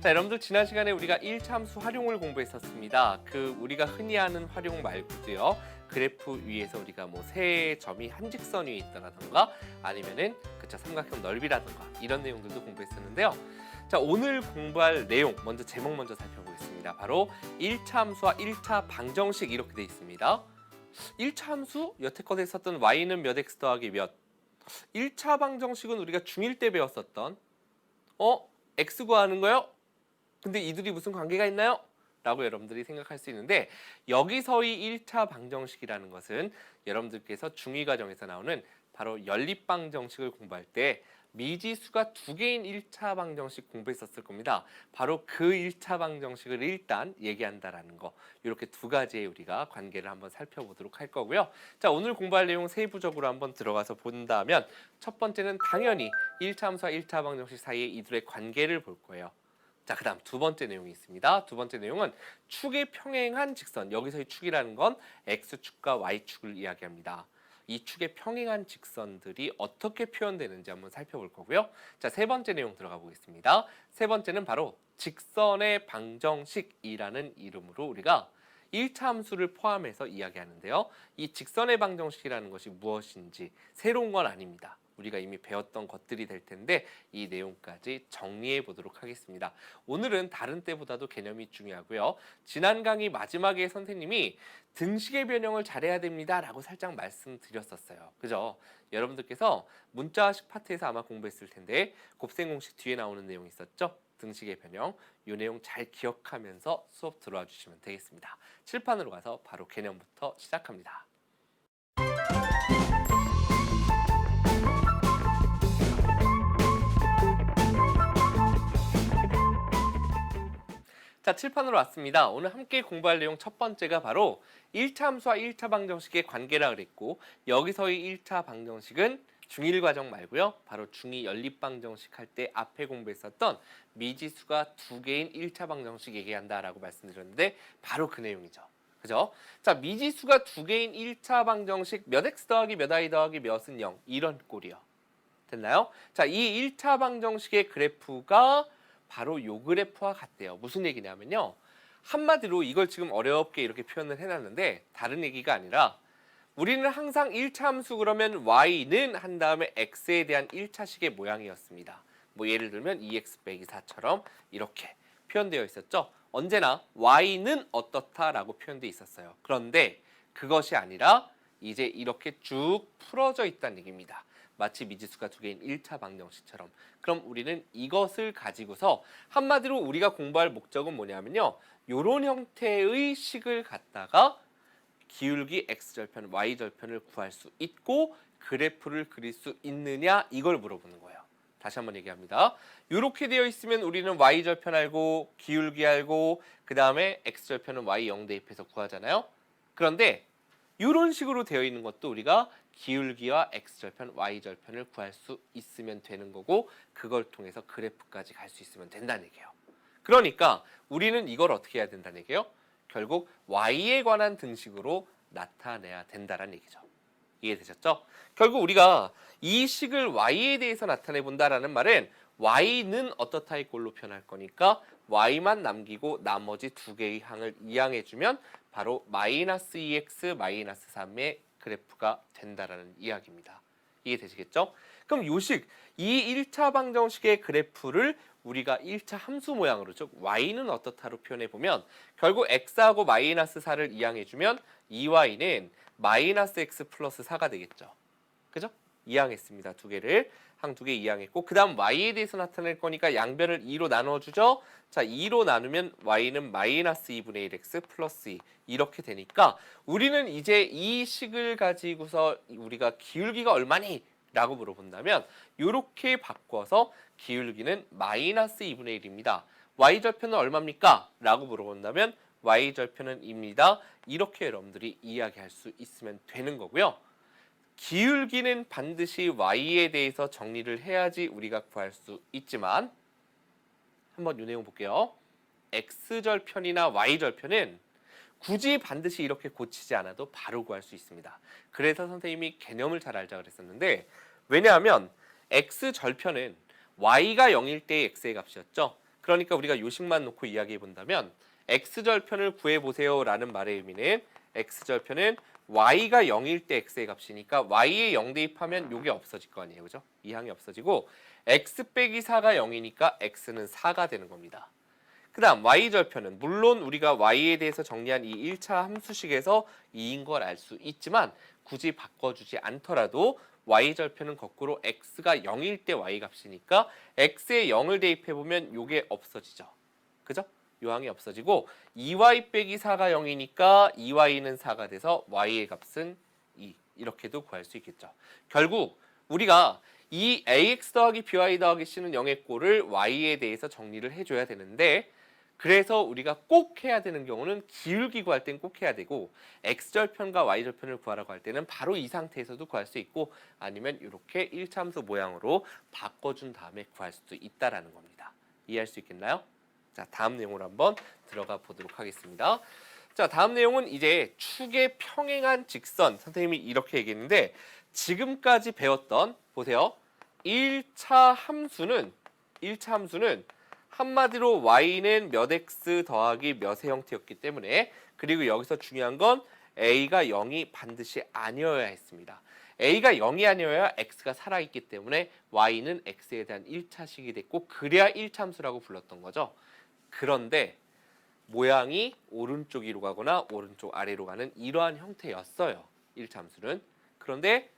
자, 여러분들 지난 시간에 우리가 1차 함수 활용을 공부했었습니다. 우리가 흔히 하는 활용 말고도요. 그래프 위에서 우리가 뭐 세 점이 한 직선 위에 있다라던가 아니면은 삼각형 넓이라던가 이런 내용들도 공부했었는데요. 자, 오늘 공부할 내용 먼저 제목 먼저 살펴보겠습니다. 바로 1차 함수와 1차 방정식 이렇게 돼 있습니다. 1차 함수 여태껏 했었던 y는 몇 x 더하기 몇. 1차 방정식은 우리가 중1 때 배웠었던 x 구하는 거요? 근데 이들이 무슨 관계가 있나요? 라고 여러분들이 생각할 수 있는데 여기서의 1차 방정식이라는 것은 여러분들께서 중2 과정에서 나오는 바로 연립방정식을 공부할 때 미지수가 두 개인 1차 방정식 공부했었을 겁니다. 바로 그 1차 방정식을 일단 얘기한다라는 거. 이렇게 두 가지의 우리가 관계를 한번 살펴보도록 할 거고요. 자, 오늘 공부할 내용 세부적으로 한번 들어가서 본다면 첫 번째는 당연히 1차 함수와 1차 방정식 사이의 이들의 관계를 볼 거예요. 자, 그 다음 두 번째 내용이 있습니다. 두 번째 내용은 축의 평행한 직선. 여기서의 축이라는 건 x축과 y축을 이야기합니다. 이 축의 평행한 직선들이 어떻게 표현되는지 한번 살펴볼 거고요. 자, 세 번째 내용 들어가 보겠습니다. 세 번째는 바로 직선의 방정식이라는 이름으로 우리가 1차 함수를 포함해서 이야기하는데요. 이 직선의 방정식이라는 것이 무엇인지 새로운 건 아닙니다. 우리가 이미 배웠던 것들이 될 텐데 이 내용까지 정리해 보도록 하겠습니다. 오늘은 다른 때보다도 개념이 중요하고요. 지난 강의 마지막에 선생님이 등식의 변형을 잘해야 됩니다 라고 살짝 말씀드렸었어요. 그죠? 여러분들께서 문자식 파트에서 아마 공부했을 텐데 곱셈 공식 뒤에 나오는 내용이 있었죠? 등식의 변형, 이 내용 잘 기억하면서 수업 들어와 주시면 되겠습니다. 칠판으로 가서 바로 개념부터 시작합니다. 자, 칠판으로 왔습니다. 오늘 함께 공부할 내용 첫 번째가 바로 1차 함수와 1차 방정식의 관계라 그랬고 여기서의 1차 방정식은 중1 과정 말고요. 바로 중2 연립방정식 할 때 앞에 공부했었던 미지수가 두 개인 1차 방정식 얘기한다라고 말씀드렸는데 바로 그 내용이죠. 그죠? 자, 미지수가 두 개인 1차 방정식 몇 x 더하기 몇 y 더하기 몇은 0 이런 꼴이요. 됐나요? 자, 이 1차 방정식의 그래프가 바로 요 그래프와 같대요. 무슨 얘기냐면요. 한마디로 이걸 지금 어렵게 이렇게 표현을 해놨는데 다른 얘기가 아니라 우리는 항상 1차 함수 그러면 y는 한 다음에 x에 대한 1차식의 모양이었습니다. 뭐 예를 들면 2x 빼기 4처럼 이렇게 표현되어 있었죠. 언제나 y는 어떻다라고 표현되어 있었어요. 그런데 그것이 아니라 이제 이렇게 쭉 풀어져 있다는 얘기입니다. 마치 미지수가 두 개인 1차 방정식처럼. 그럼 우리는 이것을 가지고서 한마디로 우리가 공부할 목적은 뭐냐면요. 이런 형태의 식을 갖다가 기울기 x절편, y절편을 구할 수 있고 그래프를 그릴 수 있느냐 이걸 물어보는 거예요. 다시 한번 얘기합니다. 이렇게 되어 있으면 우리는 y절편 알고 기울기 알고 그 다음에 x절편은 y 0 대입해서 구하잖아요. 그런데 이런 식으로 되어 있는 것도 우리가 기울기와 x절편, y절편을 구할 수 있으면 되는 거고 그걸 통해서 그래프까지 갈 수 있으면 된다는 얘기예요. 그러니까 우리는 이걸 어떻게 해야 된다는 얘기예요? 결국 y에 관한 등식으로 나타내야 된다는 얘기죠. 이해되셨죠? 결국 우리가 이 식을 y에 대해서 나타내 본다라는 말은 y는 어떻다의 꼴로 표현할 거니까 y만 남기고 나머지 두 개의 항을 이항해주면 바로 마이너스 2x 마이너스 3의 그래프가 된다라는 이야기입니다. 이해되시겠죠? 그럼 요식, 이 1차 방정식의 그래프를 우리가 1차 함수 모양으로 즉 y는 어떻다로 표현해보면 결국 x하고 마이너스 4를 이항해주면 2y는 마이너스 x 플러스 4가 되겠죠. 그죠? 이항했습니다. 두 개를. 항 두 개 이항했고 그 다음 y에 대해서 나타낼 거니까 양변을 2로 나눠주죠. 자, 2로 나누면 y는 마이너스 2분의 1x 플러스 2 이렇게 되니까 우리는 이제 이 식을 가지고서 우리가 기울기가 얼마니? 라고 물어본다면 이렇게 바꿔서 기울기는 마이너스 2분의 1입니다. y절편은 얼마입니까? 라고 물어본다면 y절편은 2입니다. 이렇게 여러분들이 이야기할 수 있으면 되는 거고요. 기울기는 반드시 y에 대해서 정리를 해야지 우리가 구할 수 있지만 한번 이 내용 볼게요. x절편이나 y절편은 굳이 반드시 이렇게 고치지 않아도 바로 구할 수 있습니다. 그래서 선생님이 개념을 잘 알자 그랬었는데 왜냐하면 x절편은 y가 0일 때의 x의 값이었죠. 그러니까 우리가 요식만 놓고 이야기해 본다면 x절편을 구해보세요 라는 말의 의미는 x절편은 y가 0일 때 x의 값이니까 y에 0 대입하면 요게 없어질 거 아니에요. 그죠? 이 항이 없어지고 x 빼기 4가 0이니까 x는 4가 되는 겁니다. 그 다음 y절편은 물론 우리가 y에 대해서 정리한 이 1차 함수식에서 2인 걸 알 수 있지만 굳이 바꿔주지 않더라도 y절편은 거꾸로 x가 0일 때 y 값이니까 x에 0을 대입해보면 요게 없어지죠. 그죠? 요 항이 없어지고 2y 빼기 4가 0이니까 2y는 4가 돼서 y의 값은 2 이렇게도 구할 수 있겠죠. 결국 우리가 이 ax 더하기 by 더하기 c는 0의 꼴을 y에 대해서 정리를 해줘야 되는데 그래서 우리가 꼭 해야 되는 경우는 기울기 구할 땐 꼭 해야 되고 x절편과 y절편을 구하라고 할 때는 바로 이 상태에서도 구할 수 있고 아니면 이렇게 1차 함수 모양으로 바꿔준 다음에 구할 수도 있다라는 겁니다. 이해할 수 있겠나요? 자, 다음 내용으로 한번 들어가 보도록 하겠습니다. 자, 다음 내용은 이제 축에 평행한 직선. 선생님이 이렇게 얘기했는데 지금까지 배웠던 보세요. 1차 함수는 한마디로 y는 몇 x 더하기 몇의 형태였기 때문에 그리고 여기서 중요한 건 a가 0이 반드시 아니어야 했습니다. a가 0이 아니어야 x가 살아있기 때문에 y는 x에 대한 1차식이 됐고 그래야 1차 함수라고 불렀던 거죠. 그런데 모양이 오른쪽 위로 가거나 오른쪽 아래로 가는 이러한 형태였어요. 1차 함수는. 그런데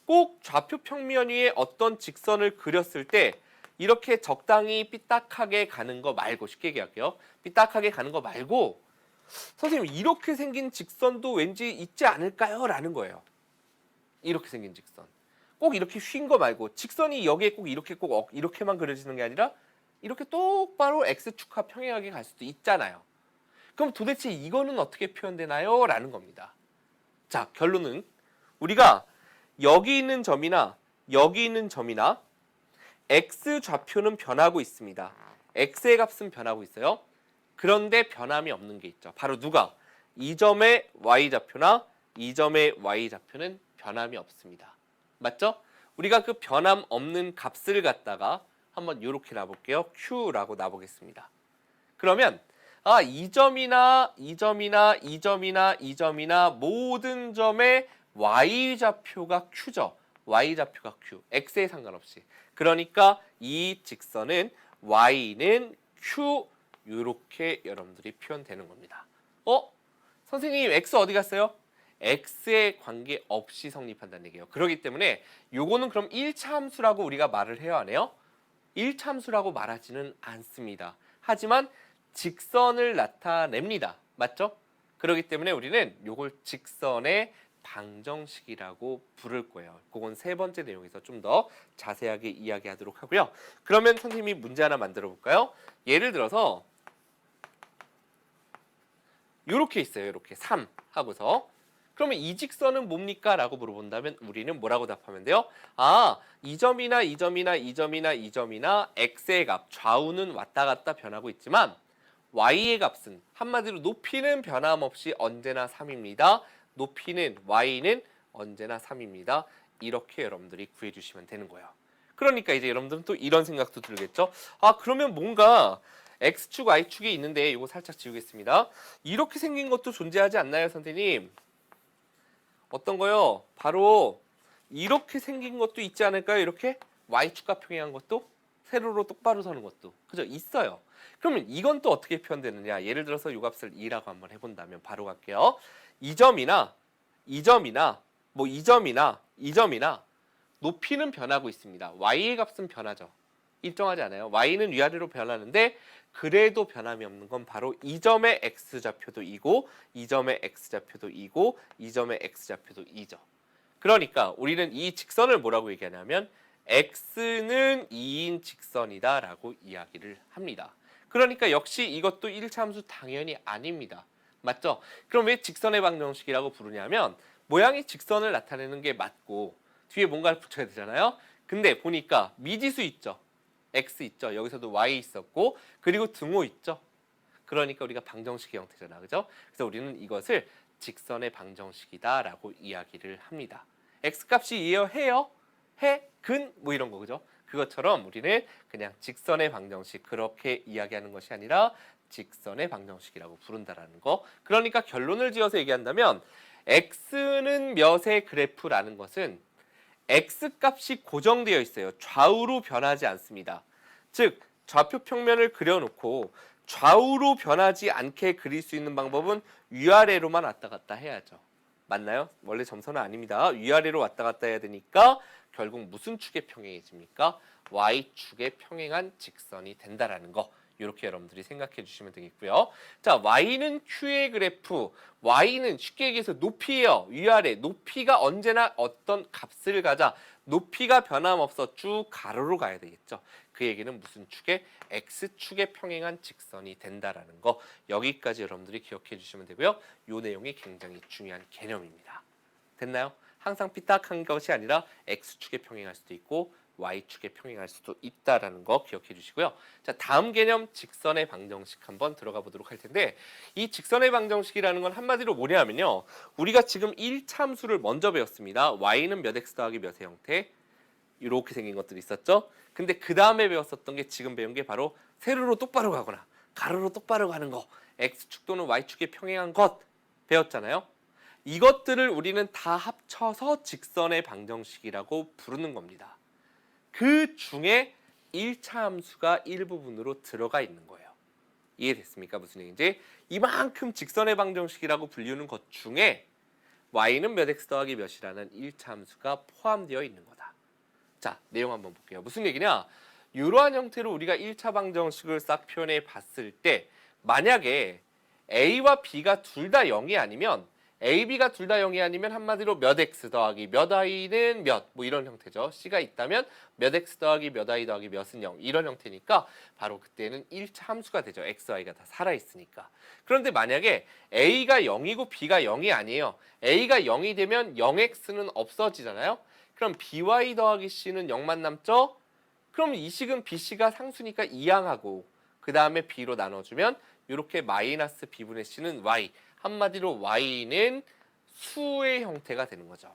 꼭 좌표 평면 위에 어떤 직선을 그렸을 때 이렇게 적당히 삐딱하게 가는 거 말고 쉽게 얘기할게요. 삐딱하게 가는 거 말고 선생님 이렇게 생긴 직선도 왠지 있지 않을까요? 라는 거예요. 이렇게 생긴 직선. 꼭 이렇게 휜 거 말고 직선이 여기에 꼭 이렇게만 그려지는 게 아니라 이렇게 똑바로 x축과 평행하게 갈 수도 있잖아요. 그럼 도대체 이거는 어떻게 표현되나요? 라는 겁니다. 자, 결론은 우리가 여기 있는 점이나 여기 있는 점이나 x 좌표는 변하고 있습니다. x의 값은 변하고 있어요. 그런데 변함이 없는 게 있죠. 바로 누가? 이 점의 y좌표나 이 점의 y좌표는 변함이 없습니다. 맞죠? 우리가 그 변함 없는 값을 갖다가 한번 이렇게 놔볼게요. q라고 놔보겠습니다. 그러면 이 점이나 이 점이나 이 점이나 이 점이나 모든 점의 y좌표가 q죠. y좌표가 q, x에 상관없이. 그러니까 이 직선은 y는 q 이렇게 여러분들이 표현되는 겁니다. 선생님 x 어디 갔어요? x에 관계없이 성립한다는 얘기예요. 그렇기 때문에 요거는 그럼 1차 함수라고 우리가 말을 해야 하네요. 1차 함수라고 말하지는 않습니다. 하지만 직선을 나타냅니다. 맞죠? 그렇기 때문에 우리는 요걸 직선의 방정식이라고 부를 거예요. 그건 세 번째 내용에서 좀 더 자세하게 이야기하도록 하고요. 그러면 선생님이 문제 하나 만들어 볼까요? 예를 들어서 이렇게 있어요. 이렇게 3 하고서 그러면 이 직선은 뭡니까? 라고 물어본다면 우리는 뭐라고 답하면 돼요? 이 점이나 이 점이나 이 점이나 이 점이나 x의 값, 좌우는 왔다 갔다 변하고 있지만 y의 값은 한마디로 높이는 변함없이 언제나 3입니다. 높이는 y는 언제나 3입니다. 이렇게 여러분들이 구해주시면 되는 거예요. 그러니까 이제 여러분들은 또 이런 생각도 들겠죠. 그러면 뭔가 x축, y축이 있는데 이거 살짝 지우겠습니다. 이렇게 생긴 것도 존재하지 않나요, 선생님? 어떤 거요? 바로 이렇게 생긴 것도 있지 않을까요? 이렇게 y축과 평행한 것도 세로로 똑바로 서는 것도 그죠? 있어요. 그러면 이건 또 어떻게 표현되느냐? 예를 들어서 이 값을 2라고 한번 해본다면 바로 갈게요. 이 점이나 이 점이나 뭐 이 점이나 이 점이나 높이는 변하고 있습니다. y의 값은 변하죠. 일정하지 않아요. y는 위아래로 변하는데 그래도 변함이 없는 건 바로 이 점의 x좌표도 2고 이 점의 x좌표도 2고 이 점의 x좌표도 2죠. 그러니까 우리는 이 직선을 뭐라고 얘기하냐면 x는 2인 직선이다 라고 이야기를 합니다. 그러니까 역시 이것도 1차 함수 당연히 아닙니다. 맞죠? 그럼 왜 직선의 방정식이라고 부르냐면 모양이 직선을 나타내는 게 맞고 뒤에 뭔가를 붙여야 되잖아요. 근데 보니까 미지수 있죠. x 있죠. 여기서도 y 있었고 그리고 등호 있죠. 그러니까 우리가 방정식의 형태잖아. 그죠? 그래서 우리는 이것을 직선의 방정식이다 라고 이야기를 합니다. x값이 이해요? 해요? 해? 근? 뭐 이런 거 그죠? 그것처럼 우리는 그냥 직선의 방정식 그렇게 이야기하는 것이 아니라 직선의 방정식이라고 부른다라는 거. 그러니까 결론을 지어서 얘기한다면 x는 몇의 그래프라는 것은 x 값이 고정되어 있어요. 좌우로 변하지 않습니다. 즉 좌표 평면을 그려놓고 좌우로 변하지 않게 그릴 수 있는 방법은 위아래로만 왔다 갔다 해야죠. 맞나요? 원래 점선은 아닙니다. 위아래로 왔다 갔다 해야 되니까 결국 무슨 축에 평행해집니까? y축에 평행한 직선이 된다라는 거. 이렇게 여러분들이 생각해 주시면 되겠고요. 자, y는 q의 그래프. y는 쉽게 얘기해서 높이예요. 위아래. 높이가 언제나 어떤 값을 가자. 높이가 변함없어 쭉 가로로 가야 되겠죠. 그 얘기는 무슨 축에? x축에 평행한 직선이 된다라는 거. 여기까지 여러분들이 기억해 주시면 되고요. 이 내용이 굉장히 중요한 개념입니다. 됐나요? 항상 삐딱한 것이 아니라 x축에 평행할 수도 있고 y축에 평행할 수도 있다라는 거 기억해 주시고요. 자, 다음 개념 직선의 방정식 한번 들어가 보도록 할 텐데 이 직선의 방정식이라는 건 한마디로 뭐냐면요. 우리가 지금 1차 함수를 먼저 배웠습니다. y는 몇 x 더하기 몇의 형태 이렇게 생긴 것들이 있었죠. 근데 그 다음에 배웠었던 게 지금 배운 게 바로 세로로 똑바로 가거나 가로로 똑바로 가는 거 x축 또는 y축에 평행한 것 배웠잖아요. 이것들을 우리는 다 합쳐서 직선의 방정식이라고 부르는 겁니다. 그 중에 1차 함수가 일부분으로 들어가 있는 거예요. 이해됐습니까? 무슨 얘기인지? 이만큼 직선의 방정식이라고 불리는 것 중에 y는 몇 x 더하기 몇이라는 1차 함수가 포함되어 있는 거다. 자, 내용 한번 볼게요. 무슨 얘기냐? 이러한 형태로 우리가 1차 방정식을 싹 표현해 봤을 때 만약에 a와 b가 둘 다 0이 아니면 a, b가 둘 다 0이 아니면 한마디로 몇 x 더하기 몇 i는 몇 뭐 이런 형태죠. c가 있다면 몇 x 더하기 몇 i 더하기 몇은 0 이런 형태니까 바로 그때는 1차 함수가 되죠. x, y가 다 살아있으니까. 그런데 만약에 a가 0이고 b가 0이 아니에요. a가 0이 되면 0x는 없어지잖아요. 그럼 by 더하기 c는 0만 남죠? 그럼 이 식은 bc가 상수니까 이항하고 그 다음에 b로 나눠주면 이렇게 마이너스 b분의 c는 y 한마디로 y는 수의 형태가 되는 거죠.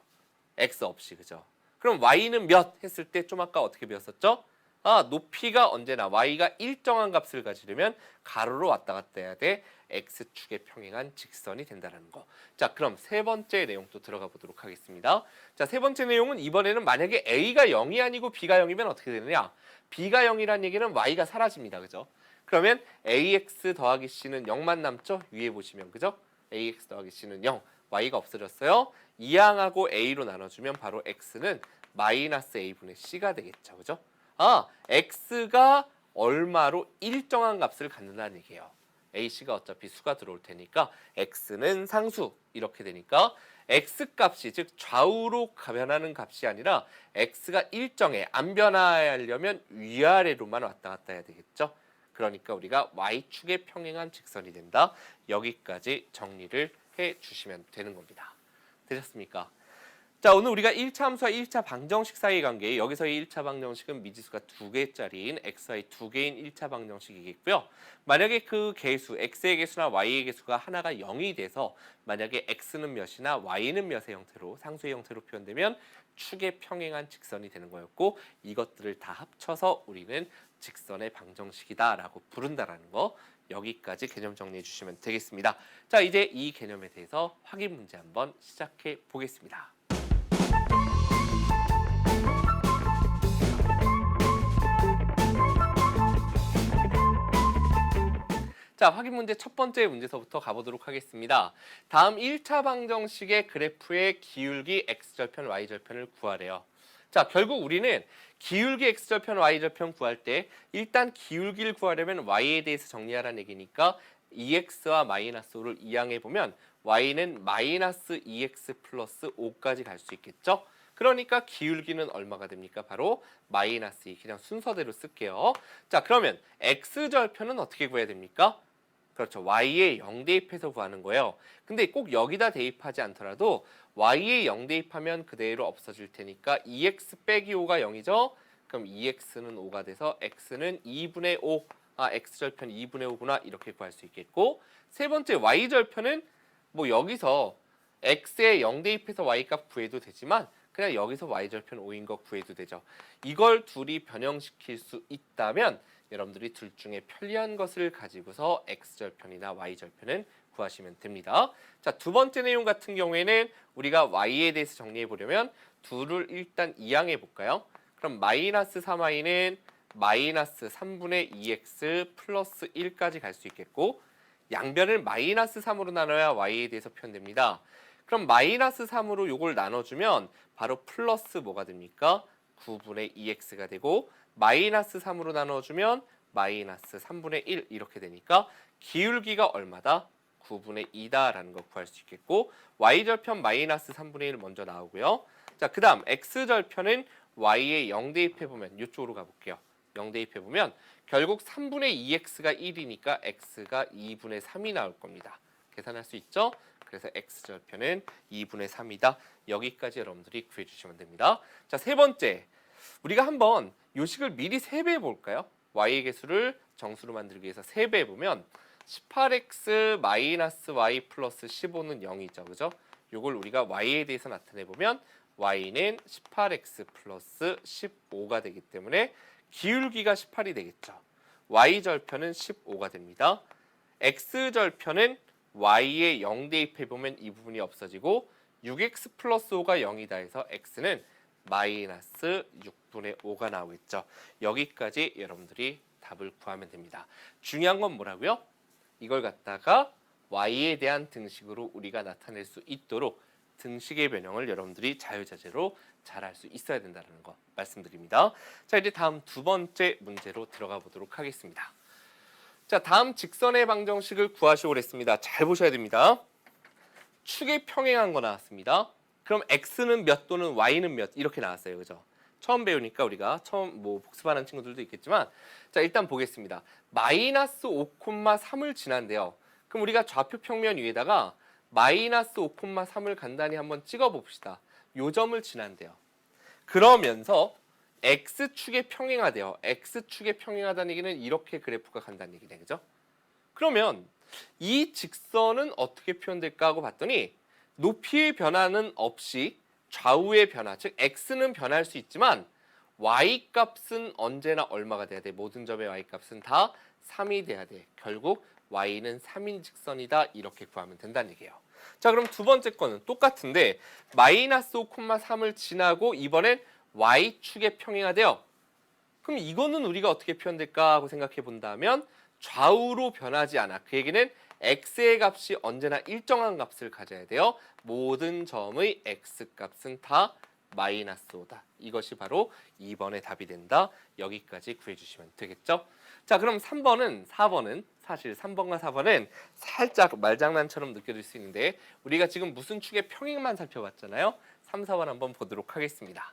x 없이 그죠? 그럼 y는 몇 했을 때 좀 아까 어떻게 배웠었죠? 높이가 언제나 y가 일정한 값을 가지려면 가로로 왔다 갔다 해야 돼. x축에 평행한 직선이 된다는 거. 자, 그럼 세 번째 내용 또 들어가 보도록 하겠습니다. 자, 세 번째 내용은 이번에는 만약에 a가 0이 아니고 b가 0이면 어떻게 되느냐? b가 0이란 얘기는 y가 사라집니다. 그죠? 그러면 ax 더하기 c는 0만 남죠? 위에 보시면 그죠? ax 더하기 c는 0, y가 없어졌어요. 이항하고 a로 나눠주면 바로 x는 마이너스 a분의 c가 되겠죠. 그죠? x가 얼마로 일정한 값을 갖는다는 얘기예요. ac가 어차피 수가 들어올 테니까 x는 상수 이렇게 되니까 x값이 즉 좌우로 변하는 값이 아니라 x가 일정해 안 변하려면 위아래로만 왔다 갔다 해야 되겠죠. 그러니까 우리가 y축에 평행한 직선이 된다. 여기까지 정리를 해주시면 되는 겁니다. 되셨습니까? 자, 오늘 우리가 1차 함수와 1차 방정식 사이의 관계, 여기서의 1차 방정식은 미지수가 2개짜리인 xy 2개인 1차 방정식이겠고요. 만약에 그 개수, x의 개수나 y의 개수가 하나가 0이 돼서 만약에 x는 몇이나 y는 몇의 형태로, 상수의 형태로 표현되면 축에 평행한 직선이 되는 거였고 이것들을 다 합쳐서 우리는 직선의 방정식이다라고 부른다라는 거 여기까지 개념 정리해 주시면 되겠습니다. 자, 이제 이 개념에 대해서 확인 문제 한번 시작해 보겠습니다. 자, 확인 문제 첫 번째 문제서부터 가보도록 하겠습니다. 다음 1차 방정식의 그래프의 기울기 x절편, y절편을 구하래요. 자, 결국 우리는 기울기 x절편, y절편 구할 때 일단 기울기를 구하려면 y에 대해서 정리하라는 얘기니까 2x와 마이너스 5를 이항해보면 y는 마이너스 2x 플러스 5까지 갈 수 있겠죠? 그러니까 기울기는 얼마가 됩니까? 바로 마이너스 2. 그냥 순서대로 쓸게요. 자, 그러면 x절편은 어떻게 구해야 됩니까? 그렇죠. y에 0 대입해서 구하는 거예요. 근데 꼭 여기다 대입하지 않더라도 y에 0 대입하면 그대로 없어질 테니까 2x 빼기 5가 0이죠. 그럼 2x는 5가 돼서 x는 2분의 5. x절편 2분의 5구나 이렇게 구할 수 있겠고 세 번째 y절편은 뭐 여기서 x에 0 대입해서 y 값 구해도 되지만 그냥 여기서 y절편 5인 거 구해도 되죠. 이걸 둘이 변형시킬 수 있다면 여러분들이 둘 중에 편리한 것을 가지고서 x절편이나 y절편은 구하시면 됩니다. 자, 두 번째 내용 같은 경우에는 우리가 y에 대해서 정리해 보려면 둘을 일단 이항해 볼까요? 그럼 마이너스 3y는 마이너스 3분의 2x 플러스 1까지 갈 수 있겠고 양변을 마이너스 3으로 나눠야 y에 대해서 표현됩니다. 그럼 마이너스 3으로 요걸 나눠주면 바로 플러스 뭐가 됩니까? 9분의 2x가 되고 마이너스 3으로 나눠주면 마이너스 3분의 1 이렇게 되니까 기울기가 얼마다? 9분의 2다라는 거 구할 수 있겠고 y절편 마이너스 3분의 1 먼저 나오고요. 자, 그 다음 x절편은 y에 0 대입해보면 이쪽으로 가볼게요. 0 대입해보면 결국 3분의 2x가 1이니까 x가 2분의 3이 나올 겁니다. 계산할 수 있죠? 그래서 x절편은 2분의 3이다. 여기까지 여러분들이 구해주시면 됩니다. 자, 세 번째. 우리가 한번 요식을 미리 세배해 볼까요? y의 개수를 정수로 만들기 위해서 세배해 보면 18x 마이너스 y 플러스 15는 0이죠. 그죠? 요걸 우리가 y에 대해서 나타내 보면 y는 18x 플러스 15가 되기 때문에 기울기가 18이 되겠죠. y절편은 15가 됩니다. x절편은 y에 0 대입해보면 이 부분이 없어지고 6x 플러스 5가 0이다 해서 x는 마이너스 6분의 5가 나오겠죠. 여기까지 여러분들이 답을 구하면 됩니다. 중요한 건 뭐라고요? 이걸 갖다가 y에 대한 등식으로 우리가 나타낼 수 있도록 등식의 변형을 여러분들이 자유자재로 잘 할 수 있어야 된다는 거 말씀드립니다. 자, 이제 다음 두 번째 문제로 들어가 보도록 하겠습니다. 자, 다음 직선의 방정식을 구하시오 그랬습니다. 잘 보셔야 됩니다. 축의 평행한 거 나왔습니다. 그럼 x는 몇 또는 y는 몇 이렇게 나왔어요. 그죠? 처음 배우니까 우리가 처음 복습하는 친구들도 있겠지만 자, 일단 보겠습니다. 마이너스 5,3을 지난대요. 그럼 우리가 좌표 평면 위에다가 마이너스 5,3을 간단히 한번 찍어 봅시다. 요 점을 지난대요. 그러면서 x축에 평행하대요. x축에 평행하다는 얘기는 이렇게 그래프가 간다는 얘기네. 그죠? 그러면 이 직선은 어떻게 표현될까 하고 봤더니 높이의 변화는 없이 좌우의 변화, 즉 x는 변할 수 있지만 y 값은 언제나 얼마가 돼야 돼? 모든 점의 y 값은 다 3이 돼야 돼. 결국 y는 3인 직선이다. 이렇게 구하면 된다는 얘기예요. 자, 그럼 두 번째 거는 똑같은데 마이너스 5,3을 지나고 이번엔 y축에 평행하대요. 그럼 이거는 우리가 어떻게 표현될까 하고 생각해 본다면 좌우로 변하지 않아. 그 얘기는 x의 값이 언제나 일정한 값을 가져야 돼요. 모든 점의 x 값은 다 마이너스 5다. 이것이 바로 2번의 답이 된다. 여기까지 구해주시면 되겠죠. 자, 그럼 3번은 4번은 사실 3번과 4번은 살짝 말장난처럼 느껴질 수 있는데 우리가 지금 무슨 축의 평행만 살펴봤잖아요. 3, 4번 한번 보도록 하겠습니다.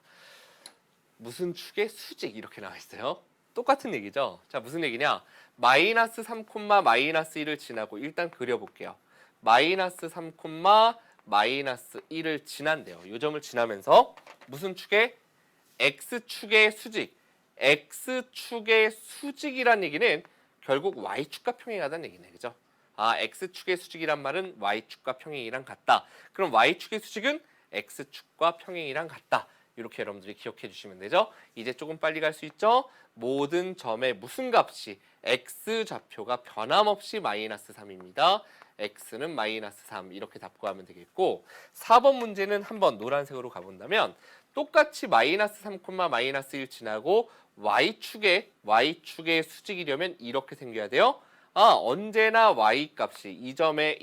무슨 축의 수직 이렇게 나와 있어요. 똑같은 얘기죠. 자, 무슨 얘기냐? 마이너스 3, 마이너스 1을 지나고 일단 그려볼게요. 마이너스 3, 마이너스 1을 지난대요. 이 점을 지나면서 무슨 축의? x축의 수직. x축의 수직이란 얘기는 결국 y축과 평행하다는 얘기네. 그죠? 아, x축의 수직이란 말은 y축과 평행이랑 같다. 그럼 y축의 수직은 x축과 평행이랑 같다. 이렇게 여러분들이 기억해 주시면 되죠. 이제 조금 빨리 갈 수 있죠. 모든 점의 무슨 값이 x좌표가 변함없이 마이너스 3입니다. x는 마이너스 3 이렇게 답 구하면 되겠고 4번 문제는 한번 노란색으로 가본다면 똑같이 마이너스 3, 마이너스 1 지나고 y축의 수직이려면 이렇게 생겨야 돼요. 아, 언제나 y-값이 이 점의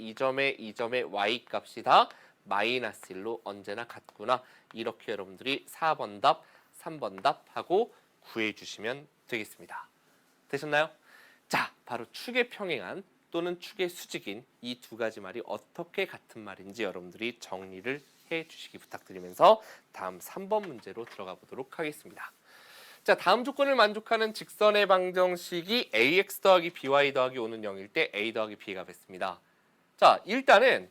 y-값이 다 마이너스 1로 언제나 같구나. 이렇게 여러분들이 4번 답, 3번 답 하고 구해주시면 되겠습니다. 되셨나요? 자, 바로 축의 평행한 또는 축의 수직인 이 두 가지 말이 어떻게 같은 말인지 여러분들이 정리를 해주시기 부탁드리면서 다음 3번 문제로 들어가 보도록 하겠습니다. 자, 다음 조건을 만족하는 직선의 방정식이 ax 더하기 by 더하기 5는 0일 때 a 더하기 b가 겠습니다. 자, 일단은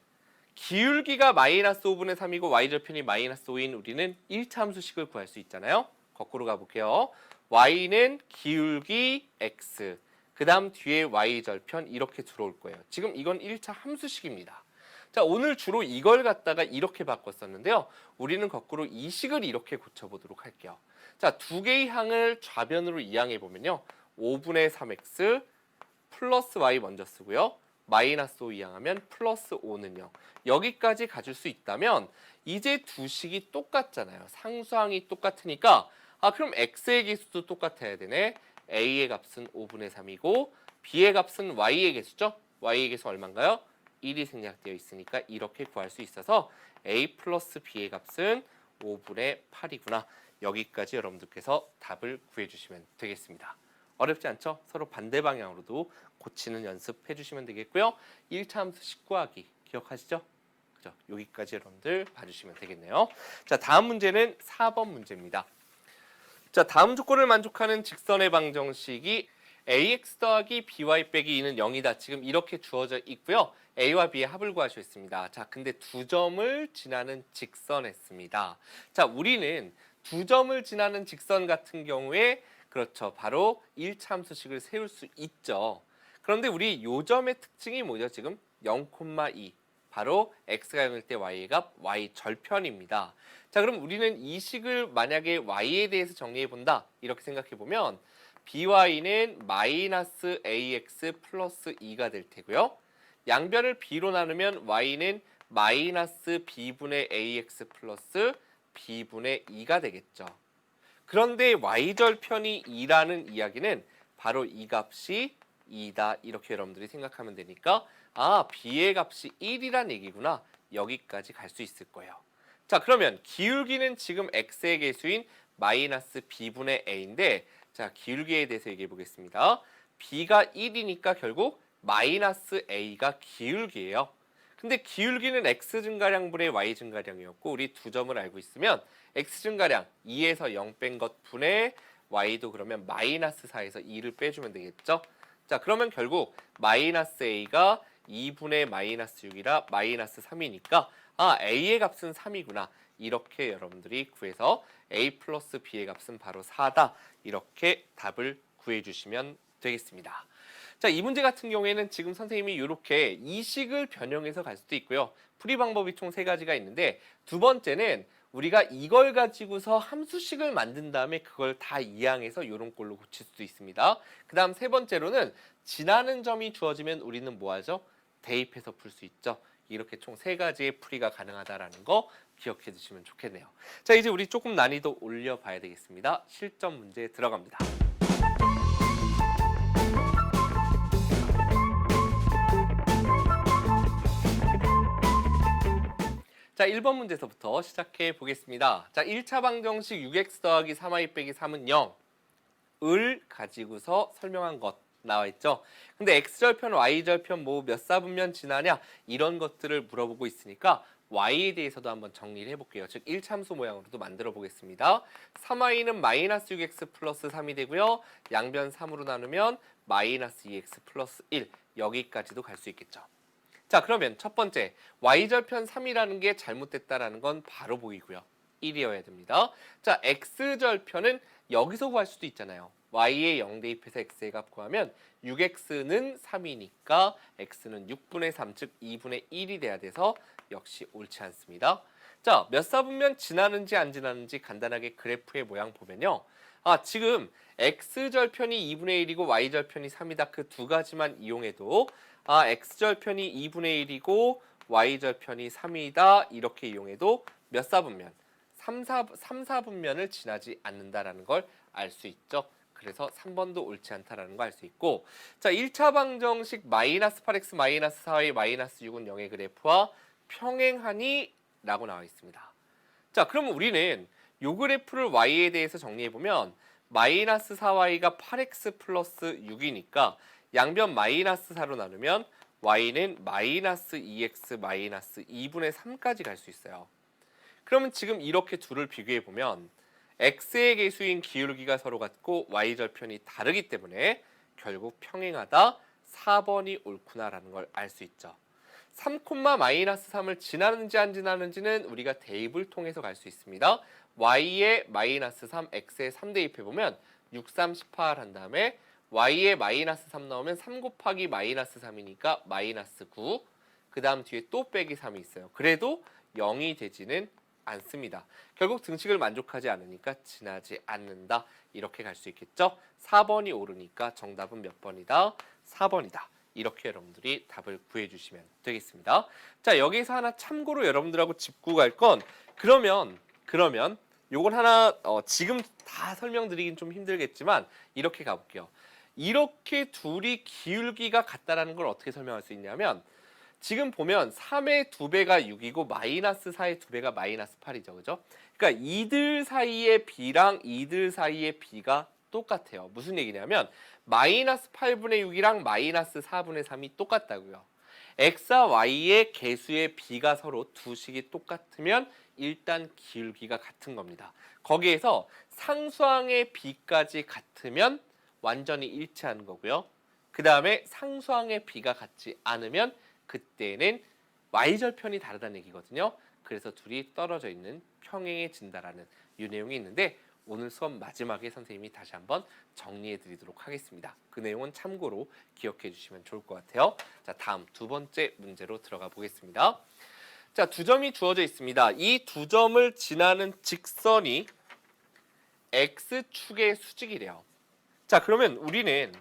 기울기가 마이너스 5분의 3이고 y절편이 마이너스 5인 우리는 1차 함수식을 구할 수 있잖아요. 거꾸로 가볼게요. y는 기울기 x, 그 다음 뒤에 y절편 이렇게 들어올 거예요. 지금 이건 1차 함수식입니다. 자, 오늘 주로 이걸 갖다가 이렇게 바꿨었는데요. 우리는 거꾸로 이 식을 이렇게 고쳐보도록 할게요. 자, 두 개의 항을 좌변으로 이항해 보면요. 5분의 3x 플러스 y 먼저 쓰고요. 마이너스 5 이항하면 플러스 5는요. 여기까지 가질 수 있다면 이제 두 식이 똑같잖아요. 상수항이 똑같으니까 그럼 x의 개수도 똑같아야 되네. a의 값은 5분의 3이고 b의 값은 y의 개수죠. y의 개수 얼마인가요? 1이 생략되어 있으니까 이렇게 구할 수 있어서 a 플러스 b의 값은 5분의 8이구나. 여기까지 여러분들께서 답을 구해주시면 되겠습니다. 어렵지 않죠? 서로 반대 방향으로도 고치는 연습해 주시면 되겠고요. 1차 함수 식 구하기 기억하시죠? 그죠? 여기까지 여러분들 봐주시면 되겠네요. 자, 다음 문제는 4번 문제입니다. 자, 다음 조건을 만족하는 직선의 방정식이 ax 더하기 by 빼기 2는 0이다. 지금 이렇게 주어져 있고요. a와 b의 합을 구하셨습니다. 자, 근데 두 점을 지나는 직선했습니다. 자, 우리는 두 점을 지나는 직선 같은 경우에 그렇죠. 바로 1차 함수식을 세울 수 있죠. 그런데 우리 요 점의 특징이 뭐죠? 지금 0,2 바로 x가 0일 때 y의 값 y 절편입니다. 자, 그럼 우리는 이 식을 만약에 y에 대해서 정리해 본다 이렇게 생각해 보면 by는 마이너스 ax 플러스 2가 될 테고요. 양변을 b로 나누면 y는 마이너스 b분의 ax 플러스 b분의 2가 되겠죠. 그런데 y절편이 2라는 이야기는 바로 이 값이 2다 이렇게 여러분들이 생각하면 되니까 b의 값이 1이란 얘기구나. 여기까지 갈 수 있을 거예요. 자, 그러면 기울기는 지금 x의 개수인 마이너스 b분의 a인데 자, 기울기에 대해서 얘기해 보겠습니다. b가 1이니까 결국 마이너스 a가 기울기예요. 근데 기울기는 x 증가량분의 y 증가량이었고 우리 두 점을 알고 있으면 x 증가량 2에서 0 뺀 것 분의 y도 그러면 마이너스 4에서 2를 빼주면 되겠죠. 자, 그러면 결국 마이너스 a가 2분의 마이너스 6이라 마이너스 3이니까 a의 값은 3이구나. 이렇게 여러분들이 구해서 a 플러스 b의 값은 바로 4다. 이렇게 답을 구해주시면 되겠습니다. 자, 이 문제 같은 경우에는 지금 선생님이 이렇게 이 식을 변형해서 갈 수도 있고요. 풀이 방법이 총 3가지가 있는데 두 번째는 우리가 이걸 가지고서 함수식을 만든 다음에 그걸 다 이항해서 이런 꼴로 고칠 수도 있습니다. 그 다음 세 번째로는 지나는 점이 주어지면 우리는 뭐 하죠? 대입해서 풀 수 있죠. 이렇게 총 3가지의 풀이가 가능하다라는 거 기억해 두시면 좋겠네요. 자, 이제 우리 조금 난이도 올려봐야 되겠습니다. 실전 문제 들어갑니다. 자, 1번 문제에서부터 시작해 보겠습니다. 자, 1차 방정식 6x 더하기 3y 빼기 3은 0을 가지고서 설명한 것 나와 있죠. 근데 x절편, y절편 뭐 몇 사분면 지나냐 이런 것들을 물어보고 있으니까 y에 대해서도 한번 정리를 해볼게요. 즉 1참수 모양으로도 만들어 보겠습니다. 3y는 마이너스 6x 플러스 3이 되고요. 양변 3으로 나누면 마이너스 2x 플러스 1 여기까지도 갈 수 있겠죠. 자, 그러면 첫 번째 y절편 3이라는 게 잘못됐다라는 건 바로 보이고요. 1이어야 됩니다. 자, x절편은 여기서 구할 수도 있잖아요. y에 0 대입해서 x의 값 구하면 6x는 3이니까 x는 6분의 3, 즉 2분의 1이 돼야 돼서 역시 옳지 않습니다. 자, 몇 사분면 지나는지 안 지나는지 간단하게 그래프의 모양 보면요. 지금 x절편이 2분의 1이고 y절편이 3이다. 그 두 가지만 이용해도 x절편이 2분의 1이고 y절편이 3이다. 이렇게 이용해도 몇 사분면? 3, 4분면을 지나지 않는다라는 걸 알 수 있죠. 그래서 3번도 옳지 않다라는 거 알 수 있고 자, 1차 방정식 마이너스 8x 마이너스 4y 마이너스 6은 0의 그래프와 평행하니? 라고 나와 있습니다. 자, 그럼 우리는 요 그래프를 y에 대해서 정리해보면 마이너스 4y가 8x 플러스 6이니까 양변 마이너스 4로 나누면 y는 마이너스 2x 마이너스 2분의 3까지 갈 수 있어요. 그러면 지금 이렇게 둘을 비교해보면 x의 개수인 기울기가 서로 같고 y절편이 다르기 때문에 결국 평행하다 4번이 옳구나라는 걸 알 수 있죠. 3, 마이너스 3을 지나는지 안 지나는지는 우리가 대입을 통해서 갈 수 있습니다. y에 마이너스 3, x에 3 대입해보면 6, 3, 18 한 다음에 y에 마이너스 3 나오면 3 곱하기 마이너스 3이니까 마이너스 9. 그 다음 뒤에 또 빼기 3이 있어요. 그래도 0이 되지는 않습니다. 결국 등식을 만족하지 않으니까 지나지 않는다. 이렇게 갈 수 있겠죠? 4번이 오르니까 정답은 몇 번이다? 4번이다. 이렇게 여러분들이 답을 구해주시면 되겠습니다. 자, 여기서 하나 참고로 여러분들하고 짚고 갈 건 그러면 요건 하나 지금 다 설명드리긴 좀 힘들겠지만 이렇게 가볼게요. 이렇게 둘이 기울기가 같다라는 걸 어떻게 설명할 수 있냐면 지금 보면 3의 2배가 6이고 마이너스 4의 2배가 마이너스 8이죠. 그죠? 그러니까 이들 사이의 b랑 이들 사이의 b가 똑같아요. 무슨 얘기냐면 마이너스 8분의 6이랑 마이너스 4분의 3이 똑같다고요. x와 y의 개수의 b가 서로 두 식이 똑같으면 일단 기울기가 같은 겁니다. 거기에서 상수항의 b까지 같으면 완전히 일치하는 거고요. 그 다음에 상수항의 b가 같지 않으면 그때는 y절편이 다르다는 얘기거든요. 그래서 둘이 떨어져 있는 평행해진다라는 이 내용이 있는데 오늘 수업 마지막에 선생님이 다시 한번 정리해 드리도록 하겠습니다. 그 내용은 참고로 기억해 주시면 좋을 것 같아요. 자, 다음 두 번째 문제로 들어가 보겠습니다. 자, 두 점이 주어져 있습니다. 이 두 점을 지나는 직선이 x축의 수직이래요. 자, 그러면 우리는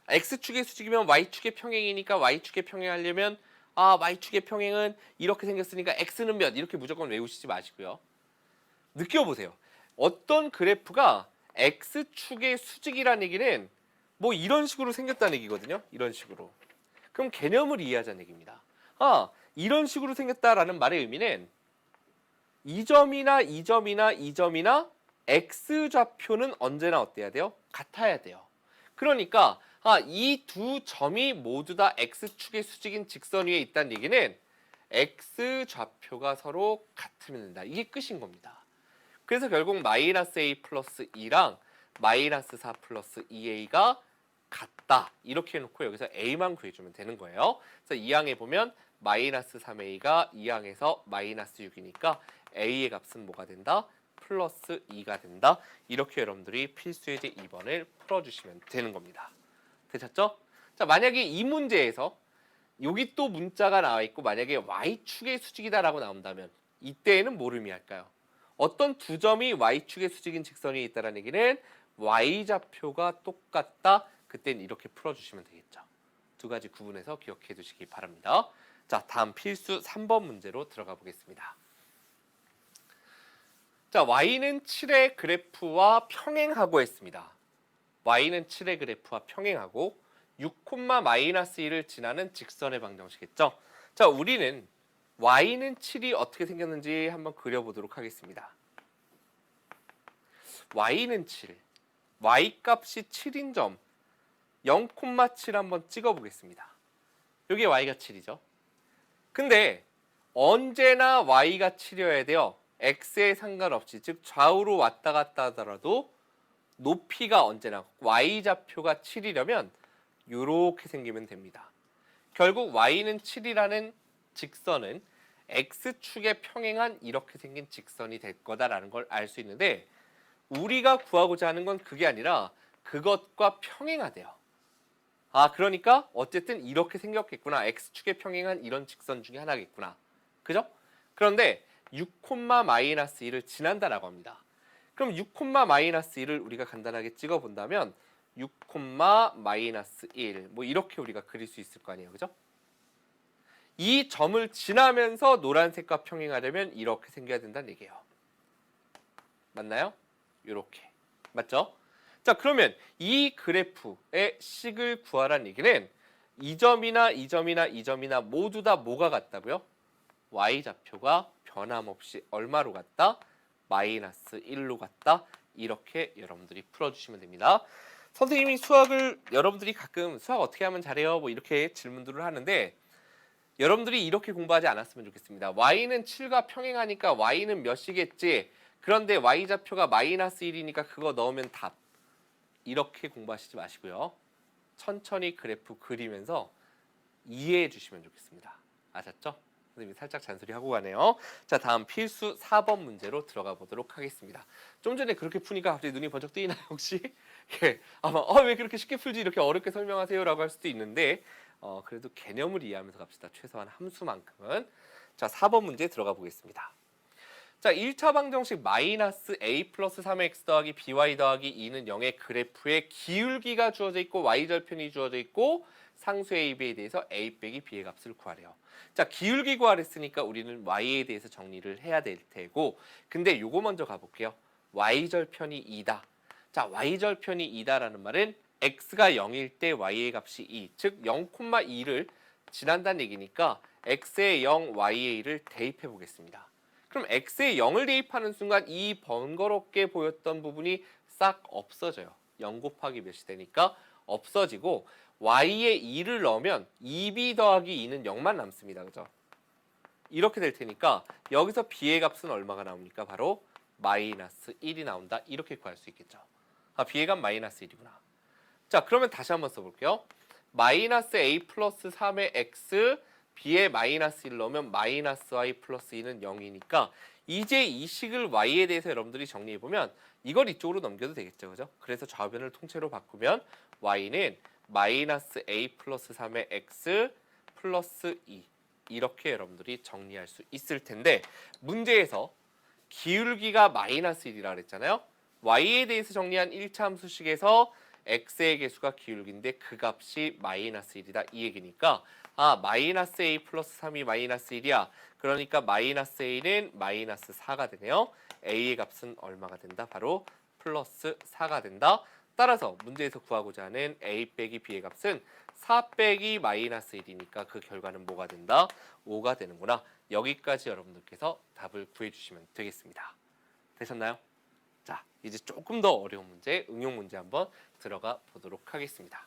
x축의 수직이면 y축의 평행이니까 y축의 평행하려면 y축의 평행은 이렇게 생겼으니까 x는 몇 이렇게 무조건 외우시지 마시고요. 느껴보세요. 어떤 그래프가 x축의 수직이라는 얘기는 뭐 이런 식으로 생겼다는 얘기거든요. 이런 식으로. 그럼 개념을 이해하자는 얘기입니다. 이런 식으로 생겼다라는 말의 의미는 이 점이나 이 점이나 이 점이나 x좌표는 언제나 어때야 돼요? 같아야 돼요. 그러니까 이 두 점이 모두 다 x축의 수직인 직선 위에 있다는 얘기는 x좌표가 서로 같으면 된다. 이게 끝인 겁니다. 그래서 결국 마이너스 a 플러스 2랑 마이너스 4 플러스 2a가 같다. 이렇게 해놓고 여기서 a만 구해주면 되는 거예요. 그래서 2항에 보면 마이너스 3a가 2항에서 마이너스 6이니까 a의 값은 뭐가 된다? 플러스 2가 된다. 이렇게 여러분들이 필수예제 2번을 풀어주시면 되는 겁니다. 되셨죠? 자, 만약에 이 문제에서 여기 또 문자가 나와 있고 만약에 y축의 수직이다라고 나온다면 이때에는 뭘 의미할까요? 어떤 두 점이 y축의 수직인 직선이 있다는 얘기는 y좌표가 똑같다. 그때는 이렇게 풀어주시면 되겠죠. 두 가지 구분해서 기억해 두시기 바랍니다. 자, 다음 필수 3번 문제로 들어가 보겠습니다. 자, y는 7의 그래프와 평행하고 했습니다. y는 7의 그래프와 평행하고 6, 마이너스 1을 지나는 직선의 방정식이겠죠. 자, 우리는 y는 7이 어떻게 생겼는지 한번 그려보도록 하겠습니다. y는 7, y 값이 7인 점 0,7 한번 찍어보겠습니다. 여기 y가 7이죠. 근데 언제나 y가 7이어야 돼요. x에 상관없이, 즉 좌우로 왔다 갔다 하더라도 높이가 언제나 y좌표가 7이려면 이렇게 생기면 됩니다. 결국 y는 7이라는 직선은 x축에 평행한 이렇게 생긴 직선이 될 거다라는 걸 알 수 있는데 우리가 구하고자 하는 건 그게 아니라 그것과 평행하대요. 그러니까 어쨌든 이렇게 생겼겠구나. x축에 평행한 이런 직선 중에 하나겠구나. 그죠? 그런데 6, 마이너스 1을 지난다라고 합니다. 그럼 6, 마이너스 1을 우리가 간단하게 찍어본다면 6, 마이너스 1, 뭐 이렇게 우리가 그릴 수 있을 거 아니에요. 그죠? 이 점을 지나면서 노란색과 평행하려면 이렇게 생겨야 된다는 얘기예요. 맞나요? 이렇게. 맞죠? 자, 그러면 이 그래프의 식을 구하라는 얘기는 이 점이나 이 점이나 이 점이나 모두 다 뭐가 같다고요? y좌표가 변함없이 얼마로 같다? 마이너스 1로 같다. 이렇게 여러분들이 풀어주시면 됩니다. 선생님이 수학을 여러분들이 가끔 수학 어떻게 하면 잘해요? 뭐 이렇게 질문들을 하는데 여러분들이 이렇게 공부하지 않았으면 좋겠습니다. y는 7과 평행하니까 y는 몇이겠지? 그런데 y좌표가 마이너스 1이니까 그거 넣으면 답. 이렇게 공부하시지 마시고요. 천천히 그래프 그리면서 이해해 주시면 좋겠습니다. 아셨죠? 선생님이 살짝 잔소리하고 가네요. 자, 다음 필수 4번 문제로 들어가 보도록 하겠습니다. 좀 전에 그렇게 푸니까 갑자기 눈이 번쩍 뜨이나요 혹시? 예, 아마 왜 그렇게 쉽게 풀지 이렇게 어렵게 설명하세요 라고 할 수도 있는데 그래도 개념을 이해하면서 갑시다. 최소한 함수만큼은. 자, 4번 문제 들어가 보겠습니다. 자, 1차 방정식 마이너스 a 플러스 3x 더하기 by 더하기 2는 0의 그래프에 기울기가 주어져 있고 y절편이 주어져 있고 상수 a, b에 대해서 a 빼기 b의 값을 구하래요. 자, 기울기 구하랬으니까 우리는 y에 대해서 정리를 해야 될 테고, 근데 요거 먼저 가볼게요. y절편이 2다. 자, y절편이 2다라는 말은 x가 0일 때 y의 값이 2, 즉 0,2를 지난다는 얘기니까 x에 0, y에 1을 대입해 보겠습니다. 그럼 x에 0을 대입하는 순간 이 번거롭게 보였던 부분이 싹 없어져요. 0 곱하기 몇이 되니까 없어지고 y에 2를 넣으면 2b 더하기 2는 0만 남습니다. 그죠? 이렇게 될 테니까 여기서 b의 값은 얼마가 나옵니까? 바로 마이너스 1이 나온다. 이렇게 구할 수 있겠죠. b의 값 마이너스 1이구나. 자, 그러면 다시 한번 써볼게요. 마이너스 a 플러스 3의 x, b에 마이너스 1 넣으면 마이너스 y 플러스 2는 0이니까 이제 이 식을 y에 대해서 여러분들이 정리해보면 이걸 이쪽으로 넘겨도 되겠죠. 그죠? 그래서 좌변을 통째로 바꾸면 y는 마이너스 a 플러스 3의 x 플러스 2 이렇게 여러분들이 정리할 수 있을 텐데, 문제에서 기울기가 마이너스 1이라 그랬잖아요. y에 대해서 정리한 1차 함수식에서 x의 개수가 기울기인데 그 값이 마이너스 1이다 이 얘기니까 마이너스 a 플러스 3이 마이너스 1이야. 그러니까 마이너스 a는 마이너스 4가 되네요. a의 값은 얼마가 된다? 바로 플러스 4가 된다. 따라서 문제에서 구하고자 하는 a 빼기 b의 값은 4 빼기 마이너스 1이니까 그 결과는 뭐가 된다? 5가 되는구나. 여기까지 여러분들께서 답을 구해주시면 되겠습니다. 되셨나요? 자, 이제 조금 더 어려운 문제, 응용 문제 한번 들어가 보도록 하겠습니다.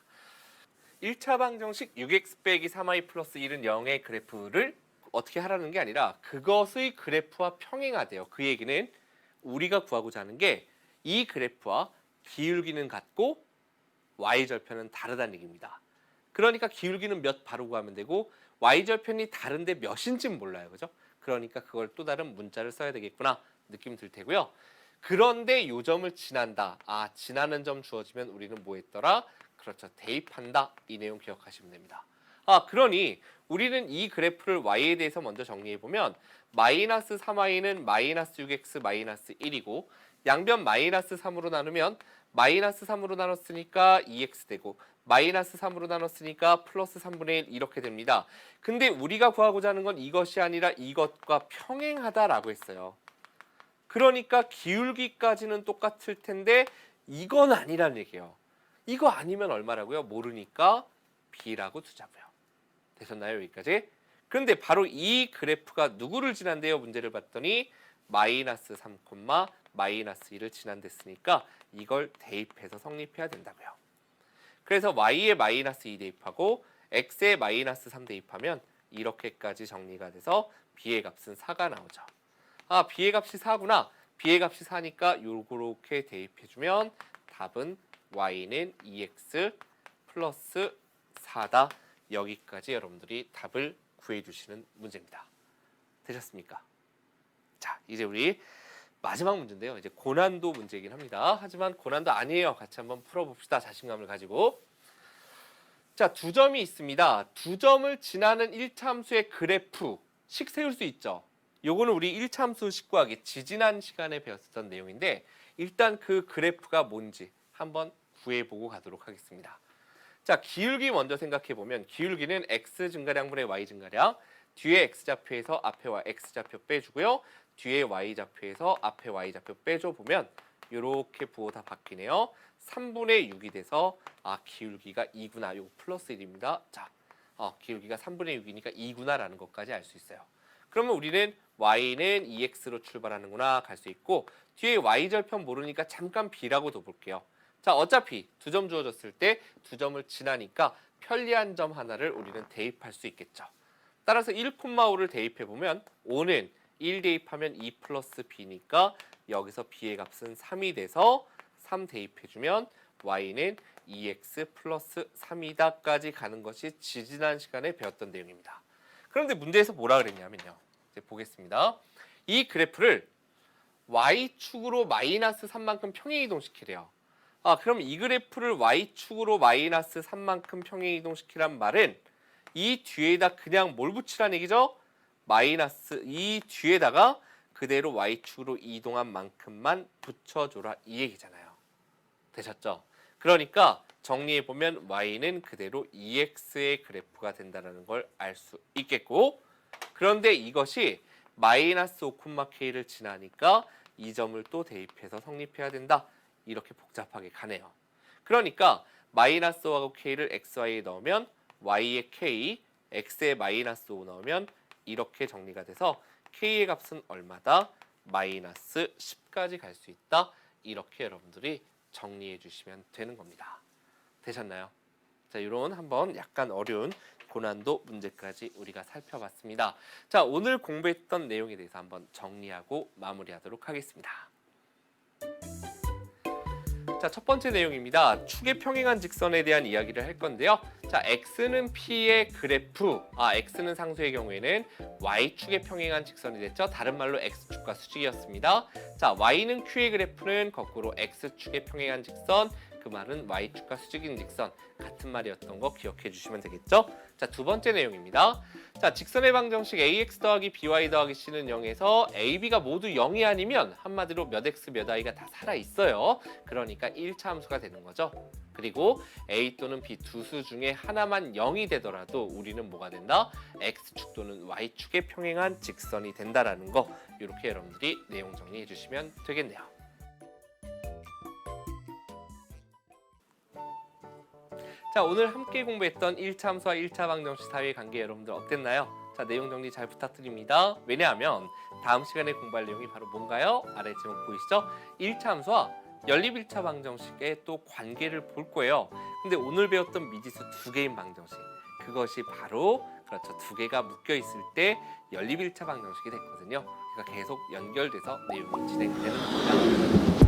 1차 방정식 6x 빼기 3y 플러스 1은 0의 그래프를 어떻게 하라는 게 아니라 그것의 그래프와 평행하대요. 그 얘기는 우리가 구하고자 하는 게 이 그래프와 기울기는 같고 y절편은 다르다는 얘기입니다. 그러니까 기울기는 몇 바로 구하면 되고 y절편이 다른데 몇인지는 몰라요. 그죠? 그러니까 그걸 또 다른 문자를 써야 되겠구나 느낌 들 테고요. 그런데 요 점을 지난다. 지나는 점 주어지면 우리는 뭐 했더라? 그렇죠. 대입한다. 이 내용 기억하시면 됩니다. 그러니 우리는 이 그래프를 y에 대해서 먼저 정리해보면 마이너스 3y는 마이너스 6x 마이너스 1이고 양변 마이너스 3으로 나누면 마이너스 3으로 나눴으니까 2x 되고 마이너스 3으로 나눴으니까 플러스 3분의 1 이렇게 됩니다. 근데 우리가 구하고자 하는 건 이것이 아니라 이것과 평행하다라고 했어요. 그러니까 기울기까지는 똑같을 텐데 이건 아니라는 얘기예요. 이거 아니면 얼마라고요? 모르니까 b라고 두자고요. 되셨나요? 여기까지? 그런데 바로 이 그래프가 누구를 지난대요? 문제를 봤더니 마이너스 3, 마이너스 1을 지난댔으니까 이걸 대입해서 성립해야 된다고요. 그래서 y에 마이너스 2 대입하고 x에 마이너스 3 대입하면 이렇게까지 정리가 돼서 b의 값은 4가 나오죠. b의 값이 4구나. b의 값이 4니까 요렇게 대입해주면 답은 y는 2x 플러스 4다. 여기까지 여러분들이 답을 구해주시는 문제입니다. 되셨습니까? 자, 이제 우리 마지막 문제인데요. 이제 고난도 문제이긴 합니다. 하지만 고난도 아니에요. 같이 한번 풀어봅시다. 자신감을 가지고. 자, 두 점이 있습니다. 두 점을 지나는 1차 함수의 그래프식 세울 수 있죠. 요거는 우리 1차 함수 식구하기 지지난 시간에 배웠었던 내용인데 일단 그 그래프가 뭔지 한번 구해보고 가도록 하겠습니다. 자, 기울기 먼저 생각해보면 기울기는 x 증가량분의 y 증가량, 뒤에 x좌표에서 앞에 x좌표 빼주고요. 뒤에 y좌표에서 앞에 y좌표 빼줘 보면 이렇게 부호 다 바뀌네요. 3분의 6이 돼서 기울기가 2구나. 요거 플러스 1입니다. 자, 기울기가 3분의 6이니까 2구나라는 것까지 알 수 있어요. 그러면 우리는 y는 2x로 출발하는구나 갈 수 있고 뒤에 y절편 모르니까 잠깐 b라고 둬볼게요. 자, 어차피 두 점 주어졌을 때 두 점을 지나니까 편리한 점 하나를 우리는 대입할 수 있겠죠. 따라서 1,5를 대입해보면 5는 1 대입하면 2 플러스 b니까 여기서 b의 값은 3이 돼서 3 대입해주면 y는 2x 플러스 3이다까지 가는 것이 지지난 시간에 배웠던 내용입니다. 그런데 문제에서 뭐라 그랬냐면요. 이제 보겠습니다. 이 그래프를 y축으로 마이너스 3만큼 평행 이동시키래요. 그럼 이 그래프를 y축으로 마이너스 3만큼 평행 이동시키란 말은 이 뒤에다 그냥 뭘 붙이라는 얘기죠? 마이너스 이 뒤에다가 그대로 y축으로 이동한 만큼만 붙여줘라 이 얘기잖아요. 되셨죠? 그러니까 정리해보면 y는 그대로 2x의 그래프가 된다는 걸 알 수 있겠고, 그런데 이것이 마이너스 5,k를 지나니까 이 점을 또 대입해서 성립해야 된다. 이렇게 복잡하게 가네요. 그러니까 마이너스 5하고 k를 xy에 넣으면 y의 k, x의 마이너스 5 넣으면 이렇게 정리가 돼서 k의 값은 얼마다? 마이너스 10까지 갈 수 있다. 이렇게 여러분들이 정리해 주시면 되는 겁니다. 되셨나요? 자, 이런 한번 약간 어려운 고난도 문제까지 우리가 살펴봤습니다. 자, 오늘 공부했던 내용에 대해서 한번 정리하고 마무리하도록 하겠습니다. 자, 첫 번째 내용입니다. 축의 평행한 직선에 대한 이야기를 할 건데요. 자, x는 p의 그래프, x는 상수의 경우에는 y축의 평행한 직선이 됐죠. 다른 말로 x축과 수직이었습니다. 자, y는 q의 그래프는 거꾸로 x축의 평행한 직선, 그 말은 y축과 수직인 직선, 같은 말이었던 거 기억해 주시면 되겠죠. 자, 두 번째 내용입니다. 자, 직선의 방정식 ax 더하기 by 더하기 c는 0에서 ab가 모두 0이 아니면 한마디로 몇 x 몇 y가 다 살아있어요. 그러니까 1차 함수가 되는 거죠. 그리고 a 또는 b 두 수 중에 하나만 0이 되더라도 우리는 뭐가 된다? x축 또는 y축의 평행한 직선이 된다라는 거, 이렇게 여러분들이 내용 정리해 주시면 되겠네요. 자, 오늘 함께 공부했던 1차 함수와 1차 방정식 사이의 관계 여러분들 어땠나요? 자, 내용 정리 잘 부탁드립니다. 왜냐하면 다음 시간에 공부할 내용이 바로 뭔가요? 아래 제목 보이시죠? 1차 함수와 연립 1차 방정식의 또 관계를 볼 거예요. 근데 오늘 배웠던 미지수 두 개인 방정식, 그것이 바로 그렇죠, 두 개가 묶여 있을 때 연립 1차 방정식이 됐거든요. 그러니까 계속 연결돼서 내용이 진행되는 겁니다.